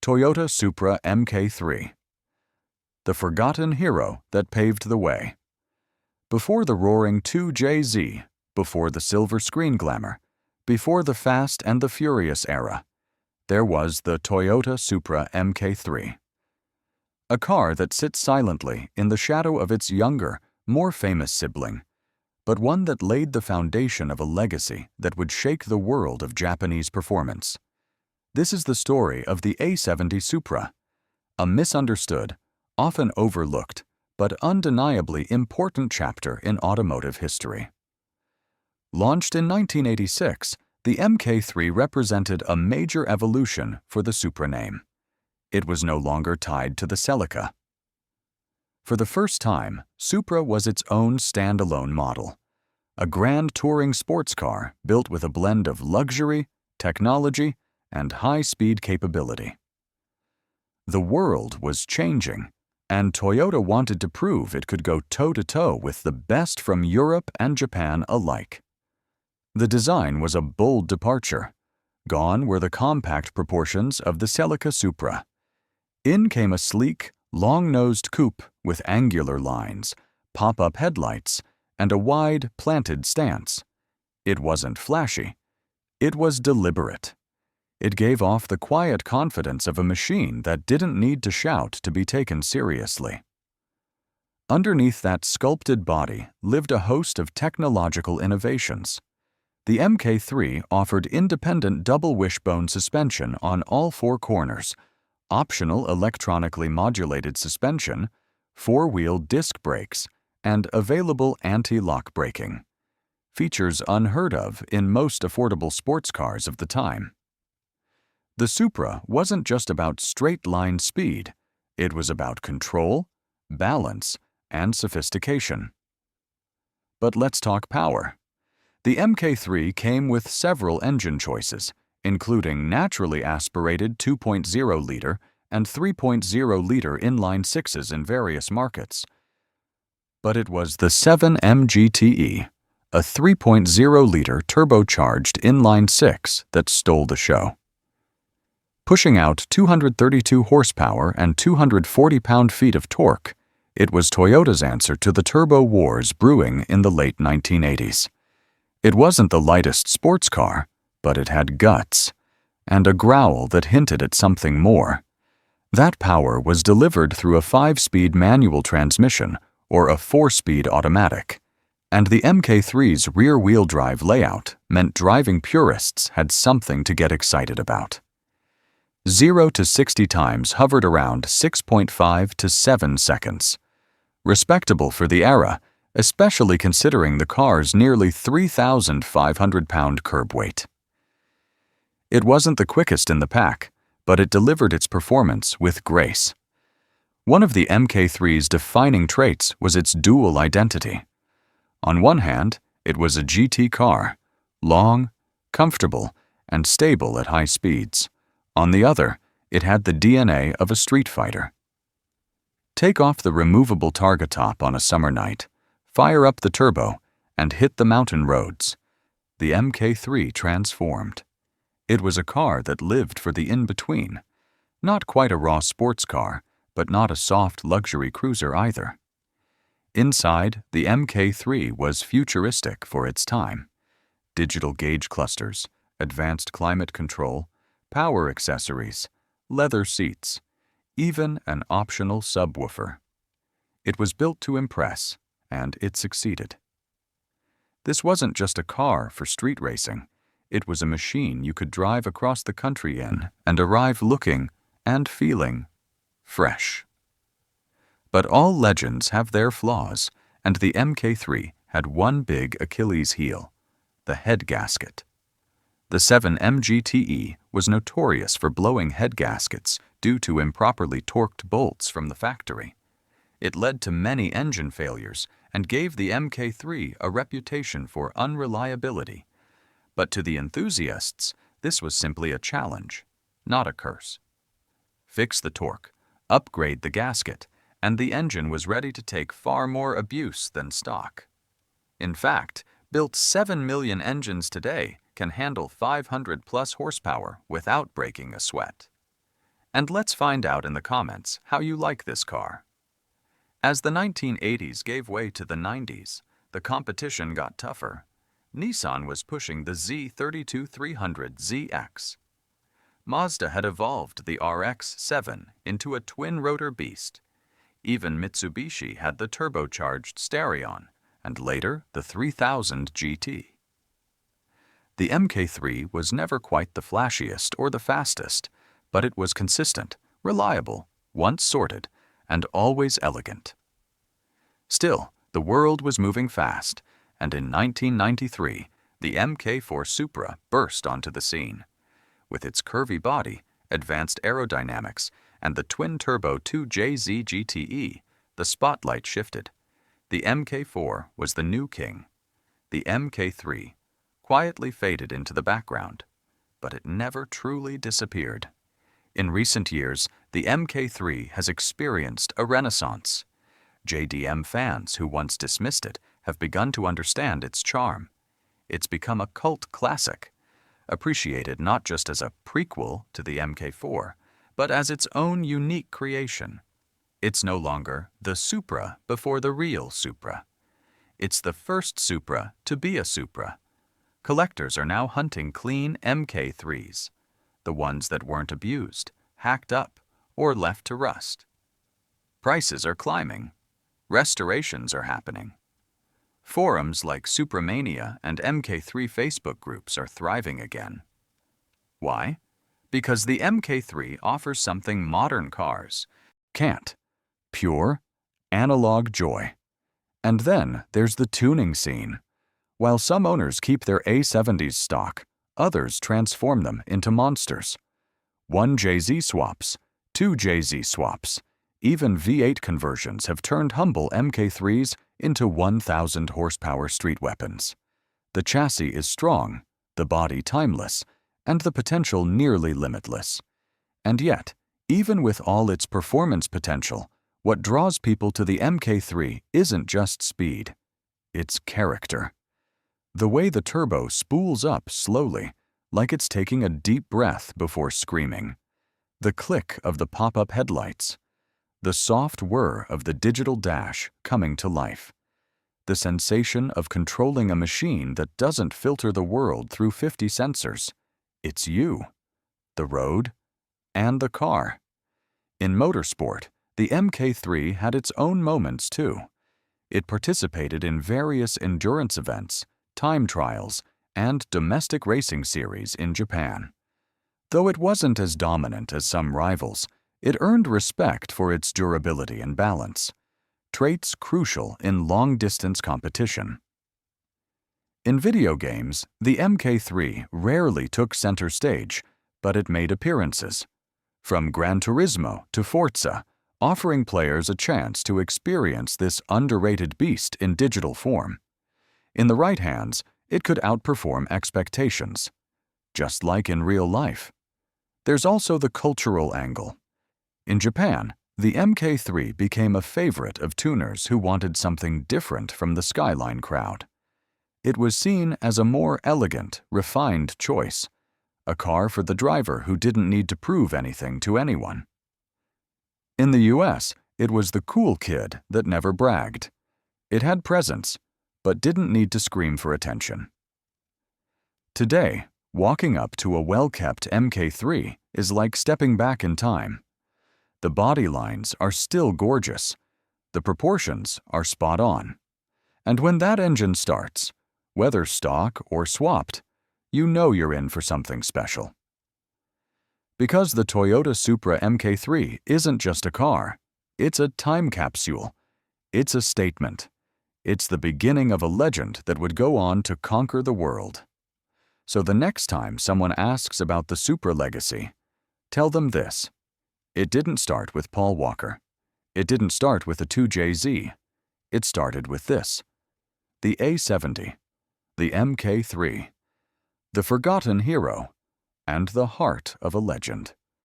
Toyota Supra MK3. The forgotten hero that paved the way. Before the roaring 2JZ, before the silver screen glamour, before the Fast and the Furious era, there was the Toyota Supra MK3. A car that sits silently in the shadow of its younger, more famous sibling, but one that laid the foundation of a legacy that would shake the world of Japanese performance. This is the story of the A70 Supra, a misunderstood, often overlooked, but undeniably important chapter in automotive history. Launched in 1986, the MK3 represented a major evolution for the Supra name. It was no longer tied to the Celica. For the first time, Supra was its own standalone model, a grand touring sports car built with a blend of luxury, technology, and high-speed capability. The world was changing, and Toyota wanted to prove it could go toe-to-toe with the best from Europe and Japan alike. The design was a bold departure. Gone were the compact proportions of the Celica Supra. In came a sleek, long-nosed coupe with angular lines, pop-up headlights, and a wide, planted stance. It wasn't flashy. It was deliberate. It gave off the quiet confidence of a machine that didn't need to shout to be taken seriously. Underneath that sculpted body lived a host of technological innovations. The MK3 offered independent double wishbone suspension on all four corners, optional electronically modulated suspension, four-wheel disc brakes, and available anti-lock braking. Features unheard of in most affordable sports cars of the time. The Supra wasn't just about straight-line speed. It was about control, balance, and sophistication. But let's talk power. The MK3 came with several engine choices, including naturally aspirated 2.0-liter and 3.0-liter inline-sixes in various markets. But it was the 7M a 3.0-liter turbocharged inline-six that stole the show. Pushing out 232 horsepower and 240 pound-feet of torque, it was Toyota's answer to the turbo wars brewing in the late 1980s. It wasn't the lightest sports car, but it had guts, and a growl that hinted at something more. That power was delivered through a 5-speed manual transmission or a 4-speed automatic, and the MK3's rear-wheel drive layout meant driving purists had something to get excited about. 0 to 60 times hovered around 6.5 to 7 seconds. Respectable for the era, especially considering the car's nearly 3,500-pound curb weight. It wasn't the quickest in the pack, but it delivered its performance with grace. One of the MK3's defining traits was its dual identity. On one hand, it was a GT car, long, comfortable, and stable at high speeds. On the other, it had the DNA of a street fighter. Take off the removable targa top on a summer night, fire up the turbo, and hit the mountain roads. The MK3 transformed. It was a car that lived for the in-between. Not quite a raw sports car, but not a soft luxury cruiser either. Inside, the MK3 was futuristic for its time. Digital gauge clusters, advanced climate control, power accessories, leather seats, even an optional subwoofer. It was built to impress, and it succeeded. This wasn't just a car for street racing. It was a machine you could drive across the country in and arrive looking and feeling fresh. But all legends have their flaws, and the MK3 had one big Achilles heel: the head gasket. The 7M was notorious for blowing head gaskets due to improperly torqued bolts from the factory. It led to many engine failures and gave the MK3 a reputation for unreliability. But to the enthusiasts, this was simply a challenge, not a curse. Fix the torque, upgrade the gasket, and the engine was ready to take far more abuse than stock. In fact, built 7 million engines today can handle 500-plus horsepower without breaking a sweat. And let's find out in the comments how you like this car. As the 1980s gave way to the 90s, the competition got tougher. Nissan was pushing the Z32300ZX. Mazda had evolved the RX-7 into a twin-rotor beast. Even Mitsubishi had the turbocharged Starion, and later the 3000 GT. The MK3 was never quite the flashiest or the fastest, but it was consistent, reliable, once sorted, and always elegant. Still, the world was moving fast, and in 1993, the MK4 Supra burst onto the scene. With its curvy body, advanced aerodynamics, and the twin-turbo 2JZ GTE, the spotlight shifted. The MK4 was the new king. The MK3 quietly faded into the background, but it never truly disappeared. In recent years, the MK3 has experienced a renaissance. JDM fans who once dismissed it have begun to understand its charm. It's become a cult classic, appreciated not just as a prequel to the MK4, but as its own unique creation. It's no longer the Supra before the real Supra. It's the first Supra to be a Supra. Collectors are now hunting clean MK3s, the ones that weren't abused, hacked up, or left to rust. Prices are climbing. Restorations are happening. Forums like Supramania and MK3 Facebook groups are thriving again. Why? Because the MK3 offers something modern cars can't. Pure, analog joy. And then there's the tuning scene. While some owners keep their A70s stock, others transform them into monsters. 1JZ swaps, 2JZ swaps, even V8 conversions have turned humble MK3s into 1,000 horsepower street weapons. The chassis is strong, the body timeless, and the potential nearly limitless. And yet, even with all its performance potential, what draws people to the MK3 isn't just speed, it's character. The way the turbo spools up slowly, like it's taking a deep breath before screaming. The click of the pop-up headlights. The soft whir of the digital dash coming to life. The sensation of controlling a machine that doesn't filter the world through 50 sensors. It's you, the road, and the car. In Motorsport, the MK3 had its own moments too. It participated in various endurance events, time trials, and domestic racing series in Japan. Though it wasn't as dominant as some rivals, it earned respect for its durability and balance, traits crucial in long-distance competition. In video games, the MK3 rarely took center stage, but it made appearances. From Gran Turismo to Forza, offering players a chance to experience this underrated beast in digital form. In the right hands, it could outperform expectations, just like in real life. There's also the cultural angle. In Japan, the MK3 became a favorite of tuners who wanted something different from the Skyline crowd. It was seen as a more elegant, refined choice, a car for the driver who didn't need to prove anything to anyone. In the US, it was the cool kid that never bragged. It had presence, but didn't need to scream for attention. Today, walking up to a well-kept MK3 is like stepping back in time. The body lines are still gorgeous. The proportions are spot on. And when that engine starts, whether stock or swapped, you know you're in for something special. Because the Toyota Supra MK3 isn't just a car, it's a time capsule. It's a statement. It's the beginning of a legend that would go on to conquer the world. So the next time someone asks about the Supra legacy, tell them this. It didn't start with Paul Walker. It didn't start with a 2JZ. It started with this. The A70, the MK3, the forgotten hero, and the heart of a legend.